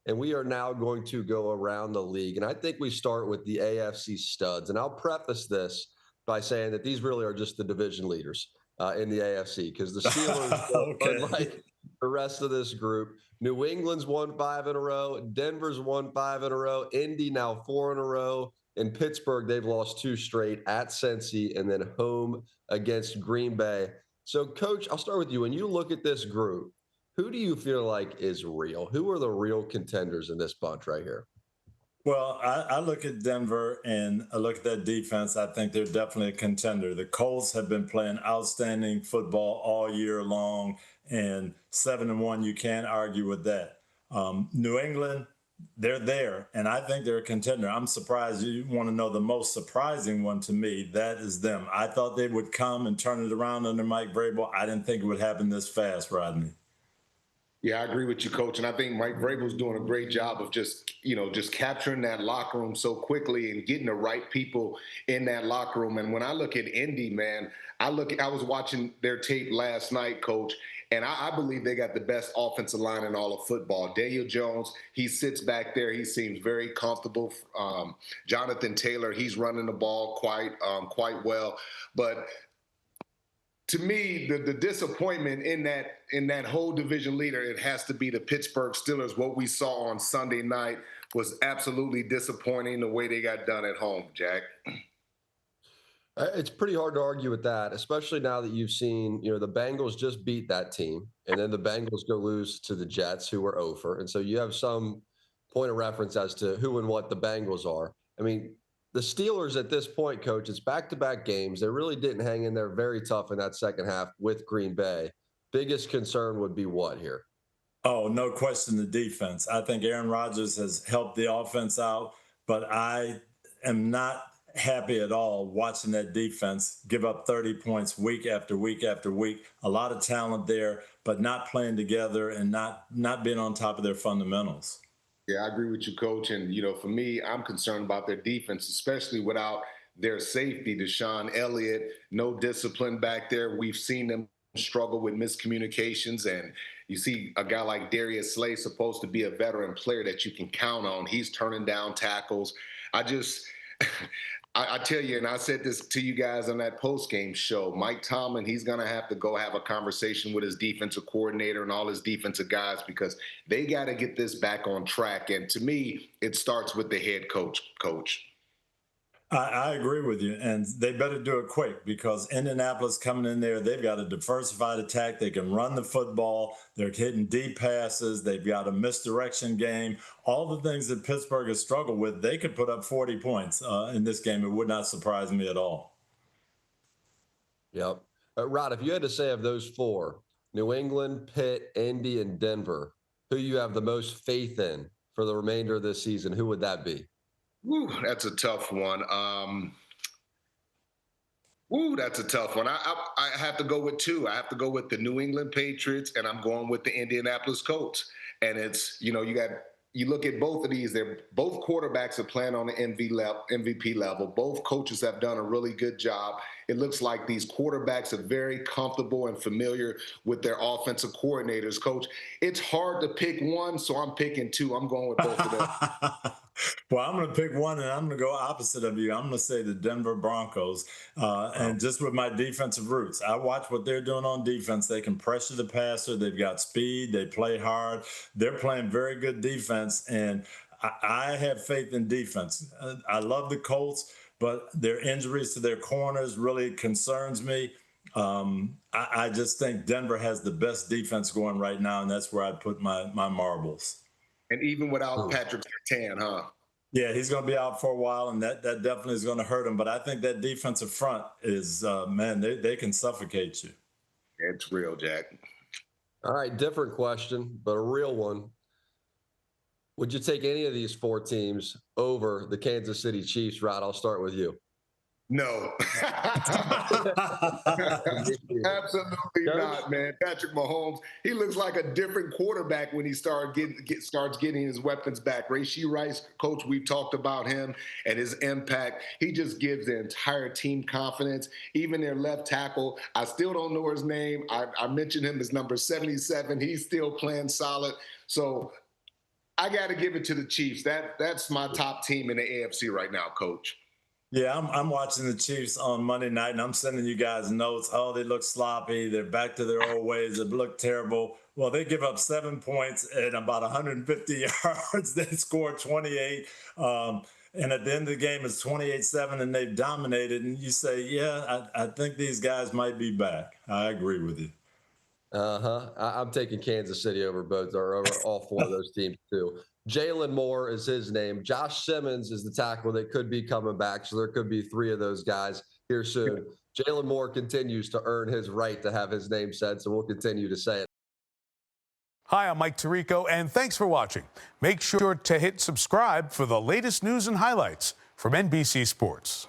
and we are now going to go around the league. And I think we start with the AFC studs. And I'll preface this by saying that these really are just the division leaders in the AFC, because the Steelers, Okay. unlike the rest of this group, New England's won 5 in a row, Denver's won 5 in a row, Indy now 4 in a row. In Pittsburgh, they've lost 2 straight at Cincy and then home against Green Bay. So, Coach, I'll start with you. When you look at this group, who do you feel like is real? Who are the real contenders in this bunch right here? Well, I look at Denver and I look at that defense. I think they're definitely a contender. The Colts have been playing outstanding football all year long, and 7-1, you can't argue with that. New England, they're there, and I think they're a contender. I'm surprised. You want to know the most surprising one to me? That is them. I thought they would come and turn it around under Mike Vrabel. I didn't think it would happen this fast, Rodney. Yeah, I agree with you, Coach. And I think Mike Vrabel's doing a great job of just capturing that locker room so quickly and getting the right people in that locker room. And when I look at Indy, man, I was watching their tape last night, Coach, and I believe they got the best offensive line in all of football. Daniel Jones, he sits back there. He seems very comfortable. Jonathan Taylor, he's running the ball quite well. But to me, the disappointment in that whole division leader, it has to be the Pittsburgh Steelers. What we saw on Sunday night was absolutely disappointing, the way they got done at home, Jack. It's pretty hard to argue with that, especially now that you've seen, the Bengals just beat that team, and then the Bengals go lose to the Jets, who were over. And so you have some point of reference as to who and what the Bengals are. I mean, the Steelers at this point, Coach, it's back-to-back games. They really didn't hang in there very tough in that second half with Green Bay. Biggest concern would be what here? Oh, no question, the defense. I think Aaron Rodgers has helped the offense out, but I am not happy at all watching that defense give up 30 points week after week after week. A lot of talent there, but not playing together and not being on top of their fundamentals. Yeah, I agree with you, Coach. And, for me, I'm concerned about their defense, especially without their safety, Deshaun Elliott, no discipline back there. We've seen them struggle with miscommunications. And you see a guy like Darius Slay, supposed to be a veteran player that you can count on. He's turning down tackles. I tell you, and I said this to you guys on that post-game show, Mike Tomlin, he's going to have to go have a conversation with his defensive coordinator and all his defensive guys, because they got to get this back on track. And to me, it starts with the head coach. I agree with you, and they better do it quick, because Indianapolis coming in there, they've got a diversified attack. They can run the football. They're hitting deep passes. They've got a misdirection game. All the things that Pittsburgh has struggled with, they could put up 40 points in this game. It would not surprise me at all. Yep. Rod, if you had to say of those four, New England, Pitt, Indy, and Denver, who you have the most faith in for the remainder of this season, who would that be? Ooh, that's a tough one. That's a tough one. I have to go with two. I have to go with the New England Patriots, and I'm going with the Indianapolis Colts. And it's, you look at both of these. They're both quarterbacks are playing on the MVP level. Both coaches have done a really good job. It looks like these quarterbacks are very comfortable and familiar with their offensive coordinators. Coach, it's hard to pick one, so I'm picking two. I'm going with both of them. Well, I'm going to pick one, and I'm going to go opposite of you. I'm going to say the Denver Broncos. And just with my defensive roots, I watch what they're doing on defense. They can pressure the passer. They've got speed. They play hard. They're playing very good defense, and I have faith in defense. I love the Colts, but their injuries to their corners really concerns me. I just think Denver has the best defense going right now, and that's where I'd put my marbles. And even without Patrick Surtain, huh? Yeah, he's going to be out for a while, and that definitely is going to hurt him. But I think that defensive front is, man, they can suffocate you. It's real, Jack. All right, different question, but a real one. Would you take any of these four teams over the Kansas City Chiefs? Rod, I'll start with you. No. Absolutely not, man. Patrick Mahomes, he looks like a different quarterback when he starts getting his weapons back. Rashee Rice, Coach, we've talked about him and his impact. He just gives the entire team confidence. Even their left tackle, I still don't know his name. I mentioned him as number 77. He's still playing solid. So I got to give it to the Chiefs. That's my top team in the AFC right now, Coach. Yeah, I'm watching the Chiefs on Monday night, and I'm sending you guys notes. Oh, they look sloppy. They're back to their old ways. They look terrible. Well, they give up 7 points and about 150 yards. They scored 28. And at the end of the game, it's 28-7, and they've dominated. And you say, yeah, I think these guys might be back. I agree with you. I'm taking Kansas City over both or over all four of those teams too. Jalen Moore is his name. Josh Simmons is the tackle that could be coming back. So there could be 3 of those guys here soon. Jalen Moore continues to earn his right to have his name said, so we'll continue to say it. Hi, I'm Mike Tirico, and thanks for watching. Make sure to hit subscribe for the latest news and highlights from NBC Sports.